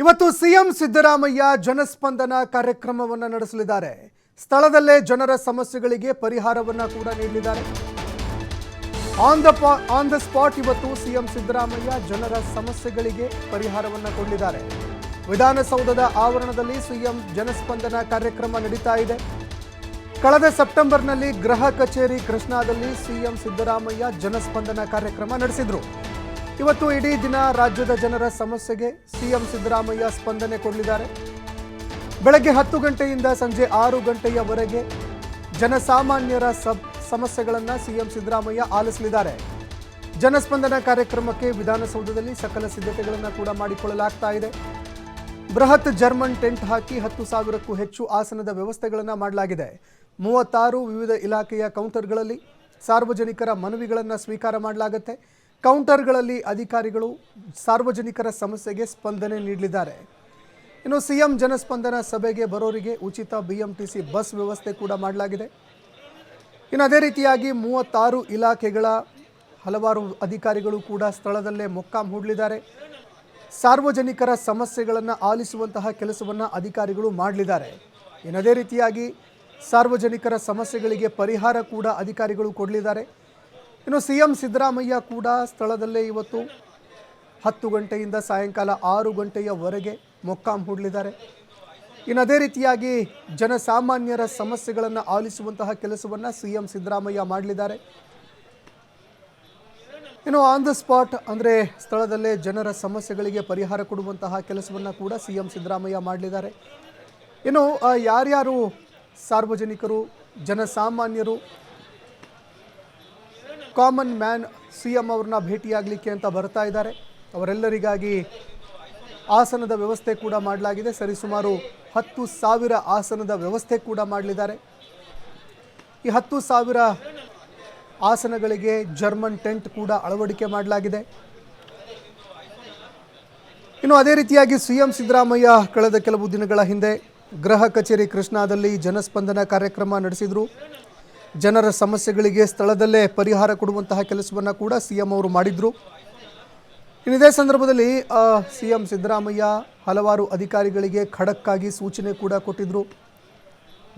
ಇವತ್ತು ಸಿಎಂ ಸಿದ್ದರಾಮಯ್ಯ ಜನಸ್ಪಂದನ ಕಾರ್ಯಕ್ರಮವನ್ನು ನಡೆಸಲಿದ್ದಾರೆ. ಸ್ಥಳದಲ್ಲೇ ಜನರ ಸಮಸ್ಯೆಗಳಿಗೆ ಪರಿಹಾರವನ್ನು ಕೂಡ ನೀಡಲಿದ್ದಾರೆ. ಆನ್ ದ ಸ್ಪಾಟ್ ಇವತ್ತು ಸಿಎಂ ಸಿದ್ದರಾಮಯ್ಯ ಜನರ ಸಮಸ್ಯೆಗಳಿಗೆ ಪರಿಹಾರವನ್ನು ಕೊಡಲಿದ್ದಾರೆ. ವಿಧಾನಸೌಧದ ಆವರಣದಲ್ಲಿ ಸಿಎಂ ಜನಸ್ಪಂದನ ಕಾರ್ಯಕ್ರಮ ನಡೀತಾ ಇದೆ. ಕಳೆದ ಸೆಪ್ಟೆಂಬರ್ನಲ್ಲಿ ಗೃಹ ಕಚೇರಿ ಕೃಷ್ಣಾದಲ್ಲಿ ಸಿಎಂ ಸಿದ್ದರಾಮಯ್ಯ ಜನಸ್ಪಂದನ ಕಾರ್ಯಕ್ರಮ ನಡೆಸಿದ್ರು. ಇವತ್ತು ಇಡೀ ದಿನ ರಾಜ್ಯದ ಜನರ ಸಮಸ್ಯೆಗೆ ಸಿಎಂ ಸಿದ್ದರಾಮಯ್ಯ ಸ್ಪಂದನೆ ಕೊಡಲಿದ್ದಾರೆ. ಬೆಳಗ್ಗೆ 10 ಗಂಟೆಯಿಂದ ಸಂಜೆ 6 ಗಂಟೆಯವರೆಗೆ ಜನಸಾಮಾನ್ಯರ ಸಮಸ್ಯೆಗಳನ್ನು ಸಿಎಂ ಸಿದ್ದರಾಮಯ್ಯ ಆಲಿಸಲಿದ್ದಾರೆ. ಜನಸ್ಪಂದನ ಕಾರ್ಯಕ್ರಮಕ್ಕೆ ವಿಧಾನಸೌಧದಲ್ಲಿ ಸಕಲ ಸಿದ್ಧತೆಗಳನ್ನು ಕೂಡ ಮಾಡಿಕೊಳ್ಳಲಾಗ್ತಾ ಇದೆ. ಬೃಹತ್ ಜರ್ಮನ್ ಟೆಂಟ್ ಹಾಕಿ 10,000ಕ್ಕೂ ಹೆಚ್ಚು ಆಸನದ ವ್ಯವಸ್ಥೆಗಳನ್ನು ಮಾಡಲಾಗಿದೆ. 36 ವಿವಿಧ ಇಲಾಖೆಯ ಕೌಂಟರ್ಗಳಲ್ಲಿ ಸಾರ್ವಜನಿಕರ ಮನವಿಗಳನ್ನು ಸ್ವೀಕಾರ ಮಾಡಲಾಗುತ್ತೆ. ಕೌಂಟರ್ಗಳಲ್ಲಿ ಅಧಿಕಾರಿಗಳು ಸಾರ್ವಜನಿಕರ ಸಮಸ್ಯೆಗೆ ಸ್ಪಂದನೆ ನೀಡಲಿದ್ದಾರೆ. ಇನ್ನು ಸಿಎಂ ಜನಸ್ಪಂದನ ಸಭೆಗೆ ಬರೋರಿಗೆ ಉಚಿತ ಬಿಎಂಟಿಸಿ ಬಸ್ ವ್ಯವಸ್ಥೆ ಕೂಡ ಮಾಡಲಾಗಿದೆ. ಇನ್ನು ಅದೇ ರೀತಿಯಾಗಿ 36 ಇಲಾಖೆಗಳ ಹಲವಾರು ಅಧಿಕಾರಿಗಳು ಕೂಡ ಸ್ಥಳದಲ್ಲೇ ಮೊಕ್ಕಾಂ ಹೂಡಲಿದ್ದಾರೆ. ಸಾರ್ವಜನಿಕರ ಸಮಸ್ಯೆಗಳನ್ನು ಆಲಿಸುವಂತಹ ಕೆಲಸವನ್ನು ಅಧಿಕಾರಿಗಳು ಮಾಡಲಿದ್ದಾರೆ. ಇನ್ನು ಅದೇ ರೀತಿಯಾಗಿ ಸಾರ್ವಜನಿಕರ ಸಮಸ್ಯೆಗಳಿಗೆ ಪರಿಹಾರ ಕೂಡ ಅಧಿಕಾರಿಗಳು ಕೊಡಲಿದ್ದಾರೆ. ಇನ್ನು ಸಿಎಂ ಸಿದ್ದರಾಮಯ್ಯ ಕೂಡ ಸ್ಥಳದಲ್ಲೇ ಇವತ್ತು 10 ಗಂಟೆಯಿಂದ ಸಾಯಂಕಾಲ 6 ಗಂಟೆಯವರೆಗೆ ಮೊಕ್ಕಾಂ ಹೂಡಲಿದ್ದಾರೆ. ಇನ್ನು ಅದೇ ರೀತಿಯಾಗಿ ಜನಸಾಮಾನ್ಯರ ಸಮಸ್ಯೆಗಳನ್ನು ಆಲಿಸುವಂತಹ ಕೆಲಸವನ್ನು ಸಿಎಂ ಸಿದ್ದರಾಮಯ್ಯ ಮಾಡಲಿದ್ದಾರೆ. ಇನ್ನು ಆನ್ ದ ಸ್ಪಾಟ್ ಅಂದರೆ ಸ್ಥಳದಲ್ಲೇ ಜನರ ಸಮಸ್ಯೆಗಳಿಗೆ ಪರಿಹಾರ ಕೊಡುವಂತಹ ಕೆಲಸವನ್ನು ಕೂಡ ಸಿಎಂ ಸಿದ್ದರಾಮಯ್ಯ ಮಾಡಲಿದ್ದಾರೆ. ಇನ್ನು ಯಾರ್ಯಾರು ಸಾರ್ವಜನಿಕರು ಜನಸಾಮಾನ್ಯರು ಕಾಮನ್ ಮ್ಯಾನ್ ಸಿಎಂ ಅವ್ರನ್ನ ಭೇಟಿಯಾಗಲಿಕ್ಕೆ ಅಂತ ಬರ್ತಾ ಇದ್ದಾರೆ, ಅವರೆಲ್ಲರಿಗಾಗಿ ಆಸನದ ವ್ಯವಸ್ಥೆ ಕೂಡ ಮಾಡಲಾಗಿದೆ. ಸರಿಸುಮಾರು 10,000 ಆಸನದ ವ್ಯವಸ್ಥೆ ಕೂಡ ಮಾಡಲಿದ್ದಾರೆ. ಈ 10,000 ಆಸನಗಳಿಗೆ ಜರ್ಮನ್ ಟೆಂಟ್ ಕೂಡ ಅಳವಡಿಕೆ ಮಾಡಲಾಗಿದೆ. ಇನ್ನು ಅದೇ ರೀತಿಯಾಗಿ ಸಿಎಂ ಸಿದ್ದರಾಮಯ್ಯ ಕಳೆದ ಕೆಲವು ದಿನಗಳ ಹಿಂದೆ ಗೃಹ ಕಚೇರಿ ಕೃಷ್ಣಾದಲ್ಲಿ ಜನಸ್ಪಂದನ ಕಾರ್ಯಕ್ರಮ ನಡೆಸಿದರು. ಜನರ ಸಮಸ್ಯೆಗಳಿಗೆ ಸ್ಥಳದಲ್ಲೇ ಪರಿಹಾರ ಕೊಡುವಂತಹ ಕೆಲಸವನ್ನು ಕೂಡ ಸಿಎಂ ಅವರು ಮಾಡಿದರು. ಇದೇ ಸಂದರ್ಭದಲ್ಲಿ ಸಿಎಂ ಸಿದ್ದರಾಮಯ್ಯ ಹಲವಾರು ಅಧಿಕಾರಿಗಳಿಗೆ ಖಡಕ್ಕಾಗಿ ಸೂಚನೆ ಕೂಡ ಕೊಟ್ಟಿದ್ದರು,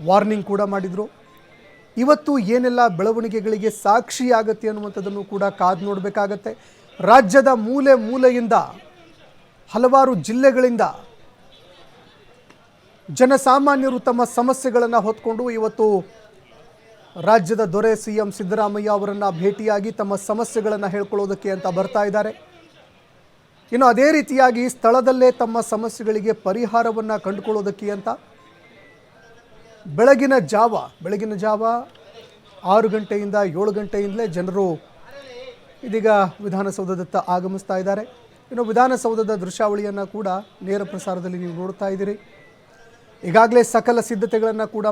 ವಾರ್ನಿಂಗ್ ಕೂಡ ಮಾಡಿದರು. ಇವತ್ತು ಏನೆಲ್ಲ ಬೆಳವಣಿಗೆಗಳಿಗೆ ಸಾಕ್ಷಿಯಾಗತ್ತೆ ಅನ್ನುವಂಥದ್ದನ್ನು ಕೂಡ ಕಾದು ನೋಡಬೇಕಾಗತ್ತೆ. ರಾಜ್ಯದ ಮೂಲೆ ಮೂಲೆಯಿಂದ ಹಲವಾರು ಜಿಲ್ಲೆಗಳಿಂದ ಜನಸಾಮಾನ್ಯರು ತಮ್ಮ ಸಮಸ್ಯೆಗಳನ್ನು ಹೊತ್ಕೊಂಡು ಇವತ್ತು ರಾಜ್ಯದ ದೊರೆ ಸಿಎಂ ಸಿದ್ದರಾಮಯ್ಯ ಅವರನ್ನು ಭೇಟಿಯಾಗಿ ತಮ್ಮ ಸಮಸ್ಯೆಗಳನ್ನು ಹೇಳ್ಕೊಳ್ಳೋದಕ್ಕೆ ಅಂತ ಬರ್ತಾ ಇದ್ದಾರೆ. ಇನ್ನು ಅದೇ ರೀತಿಯಾಗಿ ಸ್ಥಳದಲ್ಲೇ ತಮ್ಮ ಸಮಸ್ಯೆಗಳಿಗೆ ಪರಿಹಾರವನ್ನು ಕಂಡುಕೊಳ್ಳೋದಕ್ಕೆ ಅಂತ ಬೆಳಗಿನ ಜಾವ 6 ಗಂಟೆಯಿಂದ 7 ಗಂಟೆಯಿಂದಲೇ ಜನರು ಇದೀಗ ವಿಧಾನಸೌಧದತ್ತ ಆಗಮಿಸ್ತಾ ಇದ್ದಾರೆ. ಇನ್ನು ವಿಧಾನಸೌಧದ ದೃಶ್ಯಾವಳಿಯನ್ನು ಕೂಡ ನೇರ ಪ್ರಸಾರದಲ್ಲಿ ನೀವು ನೋಡ್ತಾ ಇದ್ದೀರಿ. ಈಗಾಗಲೇ ಸಕಲ ಸಿದ್ಧತೆಗಳನ್ನು ಕೂಡ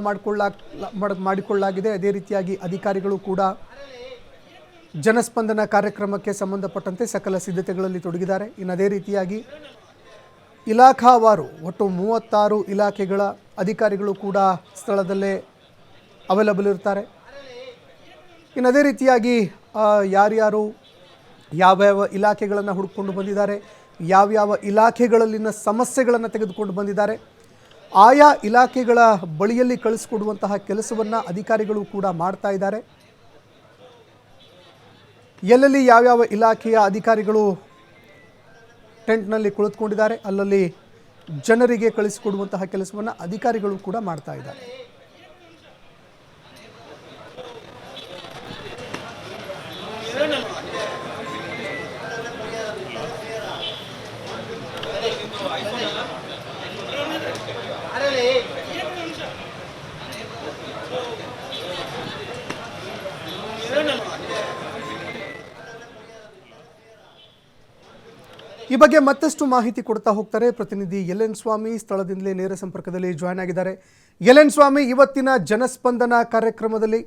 ಮಾಡಿಕೊಳ್ಳಲಾಗಿದೆ. ಅದೇ ರೀತಿಯಾಗಿ ಅಧಿಕಾರಿಗಳು ಕೂಡ ಜನಸ್ಪಂದನ ಕಾರ್ಯಕ್ರಮಕ್ಕೆ ಸಂಬಂಧಪಟ್ಟಂತೆ ಸಕಲ ಸಿದ್ಧತೆಗಳಲ್ಲಿ ತೊಡಗಿದ್ದಾರೆ. ಇನ್ನು ಅದೇ ರೀತಿಯಾಗಿ ಇಲಾಖಾವಾರು ಒಟ್ಟು 36 ಇಲಾಖೆಗಳ ಅಧಿಕಾರಿಗಳು ಕೂಡ ಸ್ಥಳದಲ್ಲೇ ಅವೈಲಬಲ್ ಇರ್ತಾರೆ. ಇನ್ನು ಅದೇ ರೀತಿಯಾಗಿ ಯಾರ್ಯಾರು ಯಾವ್ಯಾವ ಇಲಾಖೆಗಳನ್ನು ಹುಡುಕೊಂಡು ಬಂದಿದ್ದಾರೆ, ಯಾವ್ಯಾವ ಇಲಾಖೆಗಳಲ್ಲಿನ ಸಮಸ್ಯೆಗಳನ್ನು ತೆಗೆದುಕೊಂಡು ಬಂದಿದ್ದಾರೆ, ಆಯಾ ಇಲಾಖೆಗಳ ಬಳಿಯಲ್ಲಿ ಕಳಿಸಿಕೊಡುವಂತಹ ಕೆಲಸವನ್ನು ಅಧಿಕಾರಿಗಳು ಕೂಡ ಮಾಡ್ತಾ ಇದ್ದಾರೆ. ಎಲ್ಲೆಲ್ಲಿ ಯಾವ್ಯಾವ ಇಲಾಖೆಯ ಅಧಿಕಾರಿಗಳು ಟೆಂಟ್ನಲ್ಲಿ ಕುಳಿತುಕೊಂಡಿದ್ದಾರೆ ಅಲ್ಲಲ್ಲಿ ಜನರಿಗೆ ಕಳಿಸಿಕೊಡುವಂತಹ ಕೆಲಸವನ್ನು ಅಧಿಕಾರಿಗಳು ಕೂಡ ಮಾಡ್ತಾ ಇದ್ದಾರೆ. ಈ ಬಗ್ಗೆ ಮತ್ತಷ್ಟು ಮಾಹಿತಿ ಕೊಡ್ತಾ ಹೋಗ್ತಾರೆ ಪ್ರತಿನಿಧಿ ಎಲ್.ಎನ್. ಸ್ವಾಮಿ. ಸ್ಥಳದಿಂದಲೇ ನೇರ ಸಂಪರ್ಕದಲ್ಲಿ ಜಾಯ್ನ್ ಆಗಿದ್ದಾರೆ. ಎಲ್.ಎನ್. ಸ್ವಾಮಿ, ಇವತ್ತಿನ ಜನಸ್ಪಂದನ ಕಾರ್ಯಕ್ರಮದಲ್ಲಿ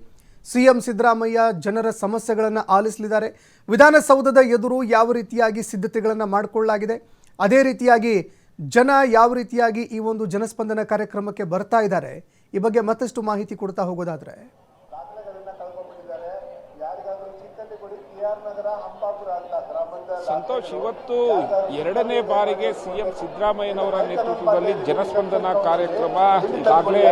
ಸಿಎಂ ಸಿದ್ದರಾಮಯ್ಯ ಜನರ ಸಮಸ್ಯೆಗಳನ್ನು ಆಲಿಸಲಿದ್ದಾರೆ. ವಿಧಾನಸೌಧದ ಎದುರು ಯಾವ ರೀತಿಯಾಗಿ ಸಿದ್ಧತೆಗಳನ್ನು ಮಾಡಿಕೊಳ್ಳಲಾಗಿದೆ, ಅದೇ ರೀತಿಯಾಗಿ ಜನ ಯಾವ ರೀತಿಯಾಗಿ ಈ ಒಂದು ಜನಸ್ಪಂದನ ಕಾರ್ಯಕ್ರಮಕ್ಕೆ ಬರ್ತಾ ಇದ್ದಾರೆ, ಈ ಬಗ್ಗೆ ಮತ್ತಷ್ಟು ಮಾಹಿತಿ ಕೊಡ್ತಾ ಹೋಗೋದಾದ್ರೆ ಸಂತೋಷ್, ಇವತ್ತು ಎರಡನೇ ಬಾರಿಗೆ ಸಿಎಂ ಸಿದ್ದರಾಮಯ್ಯನವರ ನೇತೃತ್ವದಲ್ಲಿ ಜನಸ್ಪಂದನ ಕಾರ್ಯಕ್ರಮ ಈಗಾಗಲೇ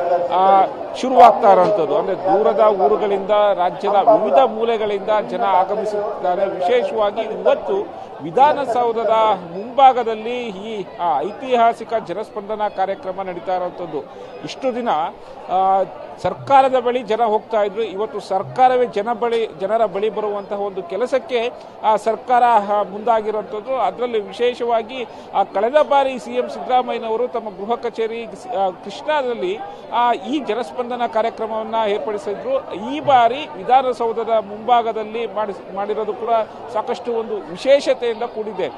ಶುರುವಾಗ್ತಾ ಇರುವಂಥದ್ದು. ಅಂದ್ರೆ ದೂರದ ಊರುಗಳಿಂದ, ರಾಜ್ಯದ ವಿವಿಧ ಮೂಲೆಗಳಿಂದ ಜನ ಆಗಮಿಸುತ್ತಿದ್ದಾರೆ. ವಿಶೇಷವಾಗಿ ಇವತ್ತು ವಿಧಾನಸೌಧದ ಮುಂಭಾಗದಲ್ಲಿ ಈ ಐತಿಹಾಸಿಕ ಜನಸ್ಪಂದನ ಕಾರ್ಯಕ್ರಮ ನಡೀತಾ ಇರುವಂಥದ್ದು. ಇಷ್ಟು ದಿನ ಸರ್ಕಾರದ ಬಳಿ ಜನ ಹೋಗ್ತಾ ಇದ್ರು. ಇವತ್ತು ಸರ್ಕಾರವೇ ಜನರ ಬಳಿ ಬರುವಂತಹ ಒಂದು ಕೆಲಸಕ್ಕೆ ಸರ್ಕಾರ ಮುಂದಾಗಿರುವಂಥದ್ದು. ಅದರಲ್ಲಿ ವಿಶೇಷವಾಗಿ ಕಳೆದ ಬಾರಿ ಸಿಎಂ ಸಿದ್ದರಾಮಯ್ಯನವರು ತಮ್ಮ ಗೃಹ ಕಚೇರಿ ಕೃಷ್ಣಾದಲ್ಲಿ ಈ ಜನಸ್ಪಂದನ ಕಾರ್ಯಕ್ರಮವನ್ನು ಏರ್ಪಡಿಸಿದ್ರು. ಈ ಬಾರಿ ವಿಧಾನಸೌಧದ ಮುಂಭಾಗದಲ್ಲಿ ಮಾಡಿರೋದು ಕೂಡ ಸಾಕಷ್ಟು ಒಂದು ವಿಶೇಷತೆಯಿಂದ ಕೂಡಿದೆ.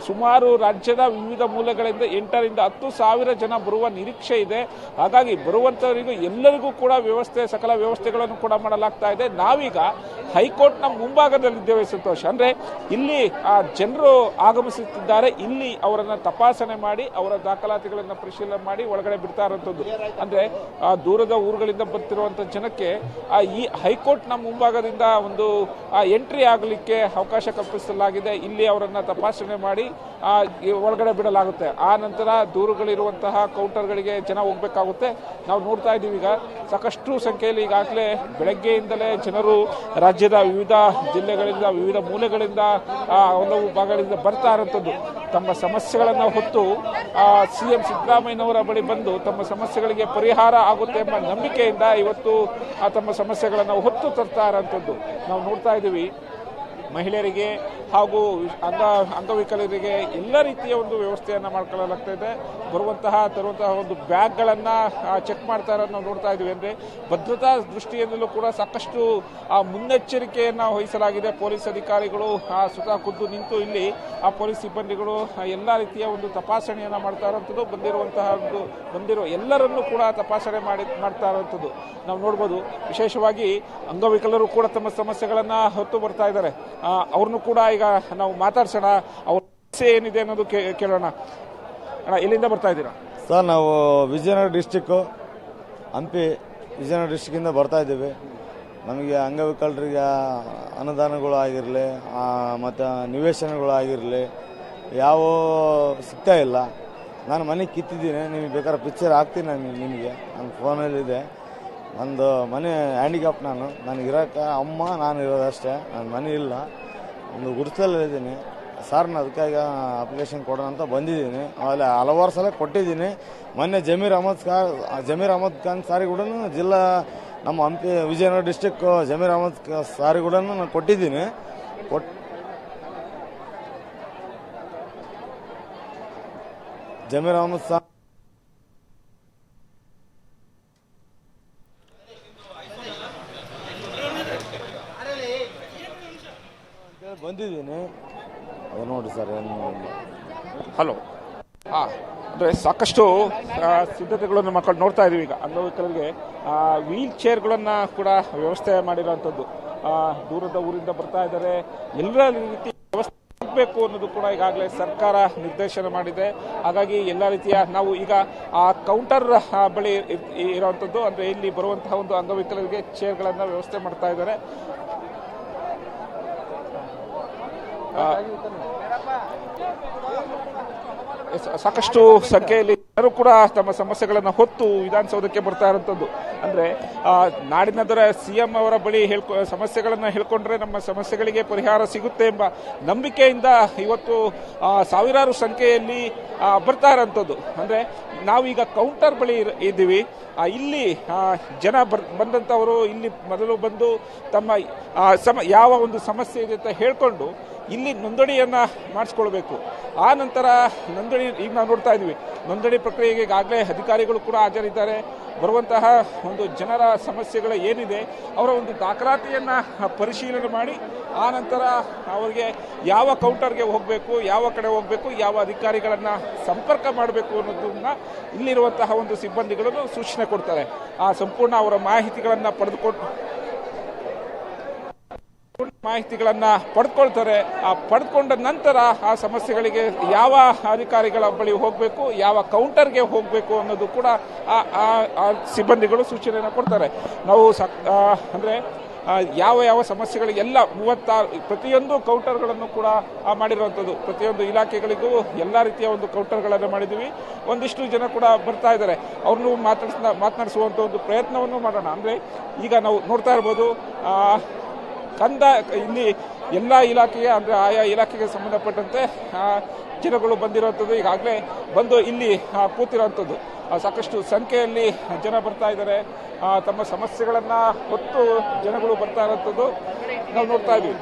ಸುಮಾರು ರಾಜ್ಯದ ವಿವಿಧ ಮೂಲೆಗಳಿಂದ 8 ರಿಂದ 10 ಸಾವಿರ ಜನ ಬರುವ ನಿರೀಕ್ಷೆ ಇದೆ. ಹಾಗಾಗಿ ಬರುವಂತವರಿಗೂ ಎಲ್ಲರಿಗೂ ಕೂಡ ಸಕಲ ವ್ಯವಸ್ಥೆಗಳನ್ನು ಕೂಡ ಮಾಡಲಾಗ್ತಾ ಇದೆ. ನಾವೀಗ ಹೈಕೋರ್ಟ್ನ ಮುಂಭಾಗದಲ್ಲಿದ್ದೇವೆ ಸಂತೋಷ್. ಅಂದ್ರೆ ಇಲ್ಲಿ ಜನರು ಆಗಮಿಸುತ್ತಿದ್ದಾರೆ. ಇಲ್ಲಿ ಅವರನ್ನ ತಪಾಸಣೆ ಮಾಡಿ ಅವರ ದಾಖಲಾತಿಗಳನ್ನ ಪರಿಶೀಲನೆ ಮಾಡಿ ಒಳಗಡೆ ಬಿಡ್ತಾ ಇರುವಂತದ್ದು. ಅಂದ್ರೆ ದೂರದ ಊರುಗಳಿಂದ ಬರ್ತಿರುವಂತ ಜನಕ್ಕೆ ಈ ಹೈಕೋರ್ಟ್ನ ಮುಂಭಾಗದಿಂದ ಒಂದು ಎಂಟ್ರಿ ಆಗಲಿಕ್ಕೆ ಅವಕಾಶ ಕಲ್ಪಿಸಲಾಗಿದೆ. ಇಲ್ಲಿ ಅವರನ್ನ ತಪಾಸಣೆ ಮಾಡಿ ಒಳಗಡೆ ಬಿಡಲಾಗುತ್ತೆ. ಆ ನಂತರ ದೂರುಗಳಿರುವಂತಹ ಕೌಂಟರ್ಗಳಿಗೆ ಜನ ಹೋಗ್ಬೇಕಾಗುತ್ತೆ. ನಾವು ನೋಡ್ತಾ ಇದ್ದೀವಿ ಈಗ ಸಾಕಷ್ಟು ಸಂಖ್ಯೆಯಲ್ಲಿ ಈಗಾಗಲೇ ಬೆಳಗ್ಗೆಯಿಂದಲೇ ಜನರು ರಾಜ್ಯದ ವಿವಿಧ ಜಿಲ್ಲೆಗಳಿಂದ, ವಿವಿಧ ಮೂಲೆಗಳಿಂದ, ಹಲವು ಭಾಗಗಳಿಂದ ಬರ್ತಾ ಇರುವಂಥದ್ದು. ತಮ್ಮ ಸಮಸ್ಯೆಗಳನ್ನು ಹೊತ್ತು ಸಿಎಂ ಸಿದ್ದರಾಮಯ್ಯನವರ ಬಳಿ ಬಂದು ತಮ್ಮ ಸಮಸ್ಯೆಗಳಿಗೆ ಪರಿಹಾರ ಆಗುತ್ತೆ ಎಂಬ ನಂಬಿಕೆಯಿಂದ ಇವತ್ತು ತಮ್ಮ ಸಮಸ್ಯೆಗಳನ್ನು ಹೊತ್ತು ತರ್ತಾ ಇರುವಂಥದ್ದು ನಾವು ನೋಡ್ತಾ ಇದ್ದೀವಿ. ಮಹಿಳೆಯರಿಗೆ ಹಾಗೂ ಅಂಗವಿಕಲರಿಗೆ ಎಲ್ಲ ರೀತಿಯ ಒಂದು ವ್ಯವಸ್ಥೆಯನ್ನು ಮಾಡ್ಕೊಳ್ಳಲಾಗ್ತಾ ಇದೆ. ತರುವಂತಹ ಒಂದು ಬ್ಯಾಗ್ಗಳನ್ನು ಚೆಕ್ ಮಾಡ್ತಾ ಇರೋದು ನಾವು ನೋಡ್ತಾ ಇದ್ದೀವಿ. ಅಂದರೆ ಭದ್ರತಾ ದೃಷ್ಟಿಯಿಂದಲೂ ಕೂಡ ಸಾಕಷ್ಟು ಮುನ್ನೆಚ್ಚರಿಕೆಯನ್ನು ವಹಿಸಲಾಗಿದೆ. ಪೊಲೀಸ್ ಅಧಿಕಾರಿಗಳು ಸ್ವತಃ ಖುದ್ದು ನಿಂತು ಇಲ್ಲಿ ಪೊಲೀಸ್ ಸಿಬ್ಬಂದಿಗಳು ಎಲ್ಲ ರೀತಿಯ ಒಂದು ತಪಾಸಣೆಯನ್ನು ಮಾಡ್ತಾ ಇರುವಂಥದ್ದು. ಬಂದಿರೋ ಎಲ್ಲರನ್ನೂ ಕೂಡ ತಪಾಸಣೆ ಮಾಡ್ತಾ ಇರುವಂಥದ್ದು ನಾವು ನೋಡ್ಬೋದು. ವಿಶೇಷವಾಗಿ ಅಂಗವಿಕಲರು ಕೂಡ ತಮ್ಮ ಸಮಸ್ಯೆಗಳನ್ನು ಹೊತ್ತು ಬರ್ತಾ ಇದ್ದಾರೆ. ಅವ್ರನ್ನೂ ಕೂಡ ಈಗ ನಾವು ಮಾತಾಡ್ಸೋಣ. ಅವ್ರ ಸಮಸ್ಯೆ ಏನಿದೆ ಅನ್ನೋದು ಕೇಳೋಣ. ಅಣ್ಣ, ಎಲ್ಲಿಂದ ಬರ್ತಾ ಇದ್ದೀರಾ? ಸರ್, ನಾವು ವಿಜಯನಗರ ಡಿಸ್ಟಿಕ್ಕು ಹಂಪಿ ವಿಜಯನಗರ ಡಿಸ್ಟಿಕ್ಕಿಂದ ಬರ್ತಾ ಇದ್ದೀವಿ. ನಮಗೆ ಅಂಗವಿಕಲರಿಗೆ ಅನುದಾನಗಳು ಆಗಿರಲಿ ಮತ್ತು ನಿವೇಶನಗಳು ಆಗಿರಲಿ ಯಾವ ಸಿಗ್ತಾ ಇಲ್ಲ. ನಾನು ಮನೆ ಕಿತ್ತಿದ್ದೀನಿ. ನಿಮಗೆ ಬೇಕಾದ್ರೆ ಪಿಕ್ಚರ್ ಹಾಕ್ತೀನಿ ನಿಮಗೆ. ನನ್ನ ಫೋನಲ್ಲಿದೆ. ನಂದು ಮನೆ ಹ್ಯಾಂಡಿಕ್ಯಾಪ್. ನನಗಿರೋಕ್ಕೆ ಅಮ್ಮ ನಾನು ಇರೋದಷ್ಟೇ. ನನ್ನ ಮನೆ ಇಲ್ಲ. ಒಂದು ಗುಡಿಸಲಿದ್ದೀನಿ ಸರ್. ನಾನು ಅದಕ್ಕಾಗಿ ಅಪ್ಲಿಕೇಶನ್ ಕೊಡೋಣ ಅಂತ ಬಂದಿದ್ದೀನಿ. ಆಮೇಲೆ ಹಲವಾರು ಸಲ ಕೊಟ್ಟಿದ್ದೀನಿ. ಮೊನ್ನೆ ಜಮೀರ್ ಅಹಮದ್ ಖಾನ್ ಸಾರಿ ಕೂಡ ಜಿಲ್ಲಾ ನಮ್ಮ ಹಂಪಿ ವಿಜಯನಗರ ಡಿಸ್ಟಿಕ್ ಜಮೀರ್ ಅಹಮದ್ ಸಾರಿ ಕೂಡ ನಾನು ಕೊಟ್ಟಿದ್ದೀನಿ. ಜಮೀರ್ ಅಹಮದ್ ಸಾರ್ ಬಂದಿದ್ದೀನಿ. ಅದು ನೋಡಿ ಸರ್. ಹಲೋ. ಅಂದರೆ ಸಾಕಷ್ಟು ಸಿದ್ಧತೆಗಳನ್ನು ಮಕ್ಕಳು ನೋಡ್ತಾ ಇದ್ದೀವಿ. ಈಗ ಅಂಗವಿಕಲರಿಗೆ ವೀಲ್ ಚೇರ್ಗಳನ್ನು ಕೂಡ ವ್ಯವಸ್ಥೆ ಮಾಡಿರೋಂಥದ್ದು. ದೂರದ ಊರಿಂದ ಬರ್ತಾ ಇದ್ದಾರೆ. ಎಲ್ಲ ರೀತಿ ವ್ಯವಸ್ಥೆ ಆಗಬೇಕು ಅನ್ನೋದು ಕೂಡ ಈಗಾಗಲೇ ಸರ್ಕಾರ ನಿರ್ದೇಶನ ಮಾಡಿದೆ. ಹಾಗಾಗಿ ಎಲ್ಲ ರೀತಿಯ ನಾವು ಈಗ ಆ ಕೌಂಟರ್ ಬಳಿ ಇರುವಂಥದ್ದು. ಅಂದರೆ ಇಲ್ಲಿ ಬರುವಂತಹ ಒಂದು ಅಂಗವಿಕಲರಿಗೆ ಚೇರ್ಗಳನ್ನು ವ್ಯವಸ್ಥೆ ಮಾಡ್ತಾ ಇದ್ದಾರೆ. ಸಾಕಷ್ಟು ಸಂಖ್ಯೆಯಲ್ಲಿ ಜನರು ಕೂಡ ತಮ್ಮ ಸಮಸ್ಯೆಗಳನ್ನು ಹೊತ್ತು ವಿಧಾನಸೌಧಕ್ಕೆ ಬರ್ತಾ ಇರುವಂಥದ್ದು. ಅಂದ್ರೆ ನಾಡಿನ ದೊರೆ ಸಿಎಂ ಅವರ ಬಳಿ ಸಮಸ್ಯೆಗಳನ್ನು ಹೇಳ್ಕೊಂಡ್ರೆ ನಮ್ಮ ಸಮಸ್ಯೆಗಳಿಗೆ ಪರಿಹಾರ ಸಿಗುತ್ತೆ ಎಂಬ ನಂಬಿಕೆಯಿಂದ ಇವತ್ತು ಸಾವಿರಾರು ಸಂಖ್ಯೆಯಲ್ಲಿ ಬರ್ತಾ ಇರೋಂಥದ್ದು. ಅಂದ್ರೆ ನಾವೀಗ ಕೌಂಟರ್ ಬಳಿ ಇದ್ದೀವಿ. ಇಲ್ಲಿ ಜನ ಬಂದಂಥವರು ಇಲ್ಲಿ ಮೊದಲು ಬಂದು ತಮ್ಮ ಯಾವ ಒಂದು ಸಮಸ್ಯೆ ಇದೆ ಅಂತ ಹೇಳ್ಕೊಂಡು ಇಲ್ಲಿ ನೋಂದಣಿಯನ್ನು ಮಾಡಿಸ್ಕೊಳ್ಬೇಕು. ಆ ನಂತರ ನೋಂದಣಿ ಈಗ ನಾವು ನೋಡ್ತಾ ಇದ್ದೀವಿ. ನೋಂದಣಿ ಪ್ರಕ್ರಿಯೆಗೆ ಈಗಾಗಲೇ ಅಧಿಕಾರಿಗಳು ಕೂಡ ಹಾಜರಿದ್ದಾರೆ. ಬರುವಂತಹ ಒಂದು ಜನರ ಸಮಸ್ಯೆಗಳು ಏನಿದೆ ಅವರ ಒಂದು ದಾಖಲಾತಿಯನ್ನು ಪರಿಶೀಲನೆ ಮಾಡಿ ಆ ನಂತರ ಅವರಿಗೆ ಯಾವ ಕೌಂಟರ್ಗೆ ಹೋಗಬೇಕು, ಯಾವ ಕಡೆ ಹೋಗಬೇಕು, ಯಾವ ಅಧಿಕಾರಿಗಳನ್ನು ಸಂಪರ್ಕ ಮಾಡಬೇಕು ಅನ್ನೋದನ್ನ ಇಲ್ಲಿರುವಂತಹ ಒಂದು ಸಿಬ್ಬಂದಿಗಳನ್ನು ಸೂಚನೆ ಕೊಡ್ತಾರೆ. ಆ ಸಂಪೂರ್ಣ ಅವರ ಮಾಹಿತಿಗಳನ್ನು ಪಡೆದುಕೊಳ್ತಾರೆ. ಪಡೆದುಕೊಂಡ ನಂತರ ಆ ಸಮಸ್ಯೆಗಳಿಗೆ ಯಾವ ಅಧಿಕಾರಿಗಳ ಬಳಿ ಹೋಗಬೇಕು, ಯಾವ ಕೌಂಟರ್ಗೆ ಹೋಗಬೇಕು ಅನ್ನೋದು ಕೂಡ ಆ ಸಿಬ್ಬಂದಿಗಳು ಸೂಚನೆಯನ್ನು ಕೊಡ್ತಾರೆ. ನಾವು ಅಂದರೆ ಯಾವ ಯಾವ ಸಮಸ್ಯೆಗಳು ಎಲ್ಲ 36 ಪ್ರತಿಯೊಂದು ಕೌಂಟರ್ಗಳನ್ನು ಕೂಡ ಮಾಡಿರುವಂಥದ್ದು. ಪ್ರತಿಯೊಂದು ಇಲಾಖೆಗಳಿಗೂ ಎಲ್ಲ ರೀತಿಯ ಒಂದು ಕೌಂಟರ್ಗಳನ್ನು ಮಾಡಿದ್ದೀವಿ. ಒಂದಿಷ್ಟು ಜನ ಕೂಡ ಬರ್ತಾ ಇದ್ದಾರೆ, ಅವ್ರನ್ನೂ ಮಾತನಾಡಿಸುವಂಥ ಒಂದು ಪ್ರಯತ್ನವನ್ನು ಮಾಡೋಣ. ಅಂದರೆ ಈಗ ನಾವು ನೋಡ್ತಾ ಇರ್ಬೋದು ಇಲ್ಲಿ ಎಲ್ಲ ಇಲಾಖೆಯ ಅಂದರೆ ಆಯಾ ಇಲಾಖೆಗೆ ಸಂಬಂಧಪಟ್ಟಂತೆ ಜನಗಳು ಬಂದಿರುವಂಥದ್ದು. ಈಗಾಗಲೇ ಬಂದು ಇಲ್ಲಿ ಕೂತಿರುವಂಥದ್ದು ಸಾಕಷ್ಟು ಸಂಖ್ಯೆಯಲ್ಲಿ ಜನ ಬರ್ತಾ ಇದ್ದಾರೆ. ತಮ್ಮ ಸಮಸ್ಯೆಗಳನ್ನು ಹೊತ್ತು ಜನಗಳು ಬರ್ತಾ ಇರುವಂಥದ್ದು ನಾವು ನೋಡ್ತಾ ಇದ್ದೀವಿ.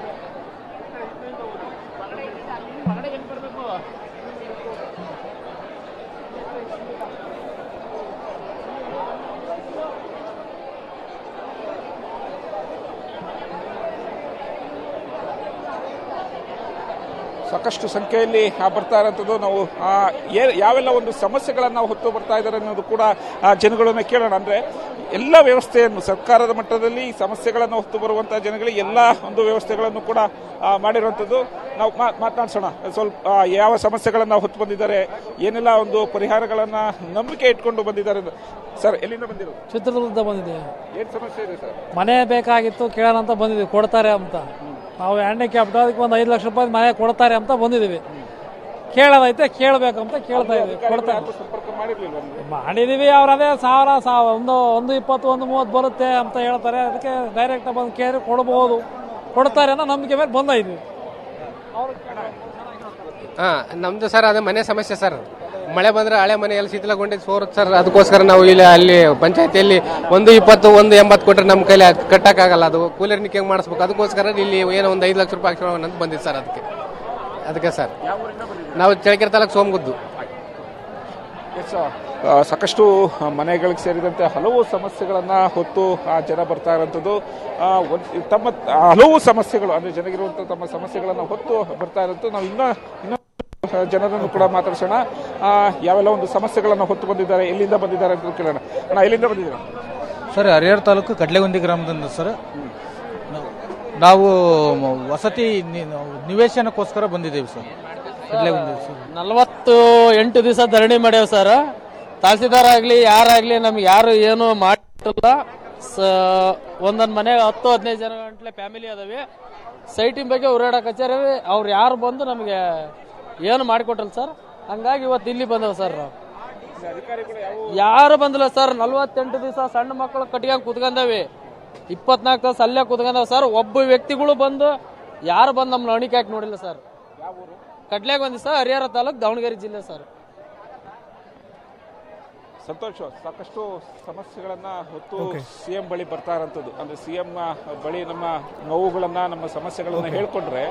ಸಾಕಷ್ಟು ಸಂಖ್ಯೆಯಲ್ಲಿ ಬರ್ತಾ ಇರೋಂಥದ್ದು. ನಾವು ಯಾವೆಲ್ಲ ಒಂದು ಸಮಸ್ಯೆಗಳನ್ನು ಹೊತ್ತು ಬರ್ತಾ ಇದ್ದಾರೆ ಅನ್ನೋದು ಕೂಡ ಜನಗಳನ್ನ ಕೇಳೋಣ. ಅಂದರೆ ಎಲ್ಲ ವ್ಯವಸ್ಥೆಯನ್ನು ಸರ್ಕಾರದ ಮಟ್ಟದಲ್ಲಿ ಸಮಸ್ಯೆಗಳನ್ನು ಹೊತ್ತು ಬರುವಂಥ ಜನಗಳಿಗೆ ಎಲ್ಲ ಒಂದು ವ್ಯವಸ್ಥೆಗಳನ್ನು ಕೂಡ ಮಾಡಿರುವಂಥದ್ದು. ನಾವು ಮಾತನಾಡ್ಸೋಣ ಸ್ವಲ್ಪ ಯಾವ ಸಮಸ್ಯೆಗಳನ್ನು ಹೊತ್ತು ಬಂದಿದ್ದಾರೆ, ಏನೆಲ್ಲ ಒಂದು ಪರಿಹಾರಗಳನ್ನು ನಂಬಿಕೆ ಇಟ್ಕೊಂಡು ಬಂದಿದ್ದಾರೆ. ಸರ್, ಎಲ್ಲಿಂದ ಬಂದಿರೋದು? ಚಿತ್ರದುರ್ಗದಿಂದ ಬಂದಿದ್ದೀವಿ. ಏನು ಸಮಸ್ಯೆ ಇದೆ ಸರ್? ಮನೆ ಬೇಕಾಗಿತ್ತು, ಕೇಳೋಣ ಅಂತ ಬಂದಿದ್ದೀವಿ, ಕೊಡ್ತಾರೆ ಅಂತ. ನಾವು ಹ್ಯಾಂಡಿಕ್ಯಾಪ್ಟ್ ಅದಕ್ಕೆ ಒಂದು 5 ಲಕ್ಷ ರೂಪಾಯಿ ಮನೆ ಕೊಡ್ತಾರೆ ಅಂತ ಬಂದಿದ್ದೀವಿ. ಕೇಳೋದೈತೆ, ಕೇಳಬೇಕಂತ ಕೇಳ್ತಾ ಇದ್ದೀವಿ. ಕೊಡ್ತಾರೆ ಮಾಡಿದ್ದೀವಿ. ಅವ್ರು ಅದೇ 120, 130 ಬರುತ್ತೆ ಅಂತ ಹೇಳ್ತಾರೆ. ಅದಕ್ಕೆ ಡೈರೆಕ್ಟ್ ಬಂದು ಕೇಳಿ ಕೊಡ್ಬೋದು, ಕೊಡ್ತಾರೆ ಅನ್ನೋ ನಂಬಿಕೆ ಮೇಲೆ ಬಂದಿದ್ದೀವಿ. ನಮ್ದು ಸರ್ ಅದೇ ಮನೆ ಸಮಸ್ಯೆ ಸರ್. ಮಳೆ ಬಂದ್ರೆ ಹಳೆ ಮನೆ ಎಲ್ಲ ಶಿಥಿಲಗೊಂಡಿದ್ದು ಸೋರುತ್ತೆ ಸರ್. ಅದಕ್ಕೋಸ್ಕರ ನಾವು ಇಲ್ಲಿ ಅಲ್ಲಿ ಪಂಚಾಯತಿಯಲ್ಲಿ 120, 180 ಕೊಟ್ಟರೆ ನಮ್ಮ ಕೈಲಿ ಕಟ್ಟಕ್ಕಾಗಲ್ಲ. ಅದು ಕೂಲರ್ನಿಗೆ ಹೆಂಗೆ ಮಾಡಿಸ್ಬೇಕು. ಅದಕ್ಕೋಸ್ಕರ ಇಲ್ಲಿ ಏನೋ ಒಂದು 5 ಲಕ್ಷ ರೂಪಾಯಿ ಹಾಕ್ಸೋಣ ಅಂತ ಬಂದಿದ್ದು ಸರ್. ಅದಕ್ಕೆ ಸರ್ ನಾವು ಚಳ್ಳಕೆರೆ ತಾಲೂಕು ಸೋಮಗುದ್ದು. ಸಾಕಷ್ಟು ಮನೆಗಳಿಗೆ ಸೇರಿದಂತೆ ಹಲವು ಸಮಸ್ಯೆಗಳನ್ನು ಹೊತ್ತು ಜನ ಬರ್ತಾ ಇರೋಂಥದ್ದು. ತಮ್ಮ ಹಲವು ಸಮಸ್ಯೆಗಳು ಅಂದರೆ ಜನಗಿರುವಂಥ ತಮ್ಮ ಸಮಸ್ಯೆಗಳನ್ನು ಹೊತ್ತು ಬರ್ತಾ ಇರೋಂಥದ್ದು. ನಾವು ಇನ್ನೂ ಜನರನ್ನು ಕೂಡ ಮಾತಾಡ್ಸೋಣ. ಯಾವೆಲ್ಲ ಒಂದು ಸಮಸ್ಯೆಗಳನ್ನು ಹೊತ್ತು ಬಂದಿದ್ದಾರೆ, ಎಲ್ಲಿಂದ ಬಂದಿದ್ದಾರೆ ಅಂತ ಕೇಳೋಣ. ಅಣ್ಣ, ಎಲ್ಲಿಂದ ಬಂದಿದ್ದೀರಾ? ಸರ್, ಹರಿಹರ ತಾಲೂಕು ಕಡ್ಲೆಗುಂದಿ ಗ್ರಾಮದಿಂದ ಸರ್. ನಾವು ವಸತಿ ನಿವೇಶನಕ್ಕೋಸ್ಕರ ಬಂದಿದ್ದೇವೆ ಸರ್. 48 ದಿವಸ ಧರಣಿ ಮಾಡ್ಯಾವ ಸರ್. ತಹಸೀಲ್ದಾರ್ ಆಗ್ಲಿ ಯಾರಾಗ್ಲಿ ನಮ್ಗೆ ಯಾರು ಏನು ಮಾಡಿಲ್ಲ. ಒಂದೊಂದು ಮನೆ 10-15 ಜನ ಗಂಟ್ಲೆ ಫ್ಯಾಮಿಲಿ ಅದಾವೆ. ಸೈಟಿನ ಬಗ್ಗೆ ಹೋರಾಡಕಚ್ಚಾರ. ಅವ್ರು ಯಾರು ಬಂದು ನಮಗೆ ಏನು ಮಾಡಿಕೊಟ್ರಲ್ಲ ಸರ್. ಹಂಗಾಗಿ ಇವತ್ತು ಇಲ್ಲಿ ಬಂದವ ಸರ್. ನಾವು ಯಾರು ಬಂದಿಲ್ಲ ಸರ್. 48 ದಿವಸ ಸಣ್ಣ ಮಕ್ಕಳು ಕಟ್ಕೊಂಡು ಕುತ್ಕೊಂಡವಿ. 24 ತಾಸು ಅಲ್ಲೇ ಕುತ್ಕೊಂಡವ ಸರ್. ಒಬ್ಬ ವ್ಯಕ್ತಿಗಳು ಬಂದು ಯಾರು ಬಂದು ನಮ್ಮ ಅಣಿಕೆ ಹಾಕಿ ನೋಡಿಲ್ಲ ಸರ್. ಕಡ್ಲೆಗುಂದಿ ಸರ್, ಹರಿಹರ ತಾಲೂಕು, ದಾವಣಗೆರೆ ಜಿಲ್ಲೆ ಸರ್. ಸಂತೋಷ. ಸಾಕಷ್ಟು ಸಮಸ್ಯೆಗಳನ್ನು ಹೊತ್ತು ಸಿಎಂ ಬಳಿ ಬರ್ತಾ ಇರೋಂಥದ್ದು. ಅಂದರೆ ಸಿಎಂ ಬಳಿ ನಮ್ಮ ನೋವುಗಳನ್ನು, ನಮ್ಮ ಸಮಸ್ಯೆಗಳನ್ನು ಹೇಳ್ಕೊಂಡ್ರೆ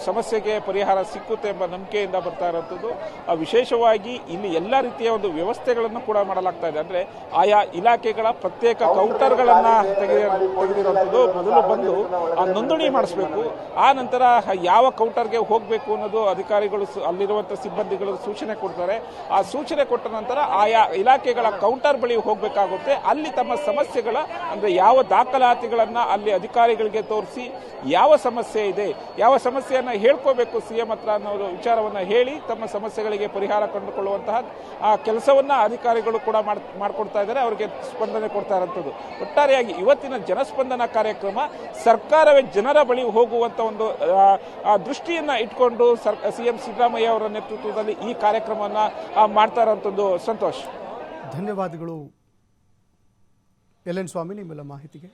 ಸಮಸ್ಯೆಗೆ ಪರಿಹಾರ ಸಿಕ್ಕುತ್ತೆ ಎಂಬ ನಂಬಿಕೆಯಿಂದ ಬರ್ತಾ ಇರೋಂಥದ್ದು. ವಿಶೇಷವಾಗಿ ಇಲ್ಲಿ ಎಲ್ಲ ರೀತಿಯ ಒಂದು ವ್ಯವಸ್ಥೆಗಳನ್ನು ಕೂಡ ಮಾಡಲಾಗ್ತಾ ಇದೆ. ಅಂದರೆ ಆಯಾ ಇಲಾಖೆಗಳ ಪ್ರತ್ಯೇಕ ಕೌಂಟರ್ಗಳನ್ನು ತೆಗೆದಿರುವಂಥದ್ದು. ಮೊದಲು ಬಂದು ನೋಂದಣಿ ಮಾಡಿಸ್ಬೇಕು. ಆ ನಂತರ ಯಾವ ಕೌಂಟರ್ಗೆ ಹೋಗಬೇಕು ಅನ್ನೋದು ಅಧಿಕಾರಿಗಳು, ಅಲ್ಲಿರುವಂಥ ಸಿಬ್ಬಂದಿಗಳು ಸೂಚನೆ ಕೊಡ್ತಾರೆ. ಆ ಸೂಚನೆ ಕೊಟ್ಟ ನಂತರ ಆಯಾ ಇಲಾಖೆಗಳ ಕೌಂಟರ್ ಬಳಿ ಹೋಗಬೇಕಾಗುತ್ತೆ. ಅಲ್ಲಿ ತಮ್ಮ ಸಮಸ್ಯೆಗಳ ಅಂದರೆ ಯಾವ ದಾಖಲಾತಿಗಳನ್ನು ಅಲ್ಲಿ ಅಧಿಕಾರಿಗಳಿಗೆ ತೋರಿಸಿ ಯಾವ ಸಮಸ್ಯೆ ಇದೆ, ಯಾವ ಸಮಸ್ಯೆಯನ್ನು ಹೇಳ್ಕೋಬೇಕು ಸಿಎಂ ಹತ್ರ ಅನ್ನೋ ವಿಚಾರವನ್ನು ಹೇಳಿ ತಮ್ಮ ಸಮಸ್ಯೆಗಳಿಗೆ ಪರಿಹಾರ ಕಂಡುಕೊಳ್ಳುವಂತಹ ಕೆಲಸವನ್ನು ಅಧಿಕಾರಿಗಳು ಕೂಡ ಮಾಡಿಕೊಡ್ತಾ ಇದ್ದಾರೆ. ಅವರಿಗೆ ಸ್ಪಂದನೆ ಕೊಡ್ತಾ ಇರೋಂಥದ್ದು. ಒಟ್ಟಾರೆಯಾಗಿ ಇವತ್ತಿನ ಜನಸ್ಪಂದನ ಕಾರ್ಯಕ್ರಮ ಸರ್ಕಾರವೇ ಜನರ ಬಳಿ ಹೋಗುವಂಥ ಒಂದು ದೃಷ್ಟಿಯನ್ನು ಇಟ್ಕೊಂಡು ಸಿಎಂ ಸಿದ್ದರಾಮಯ್ಯ ಅವರ ನೇತೃತ್ವದಲ್ಲಿ ಈ ಕಾರ್ಯಕ್ರಮವನ್ನು ಮಾಡ್ತಾ ಇರೋಂಥದ್ದು. ಸಂತೋಷ್, ಧನ್ಯವಾದಗಳು. ಎಲ್ ಎನ್ ಸ್ವಾಮಿ, ನಿಮ್ಮೆಲ್ಲ ಮಾಹಿತಿಗೆ.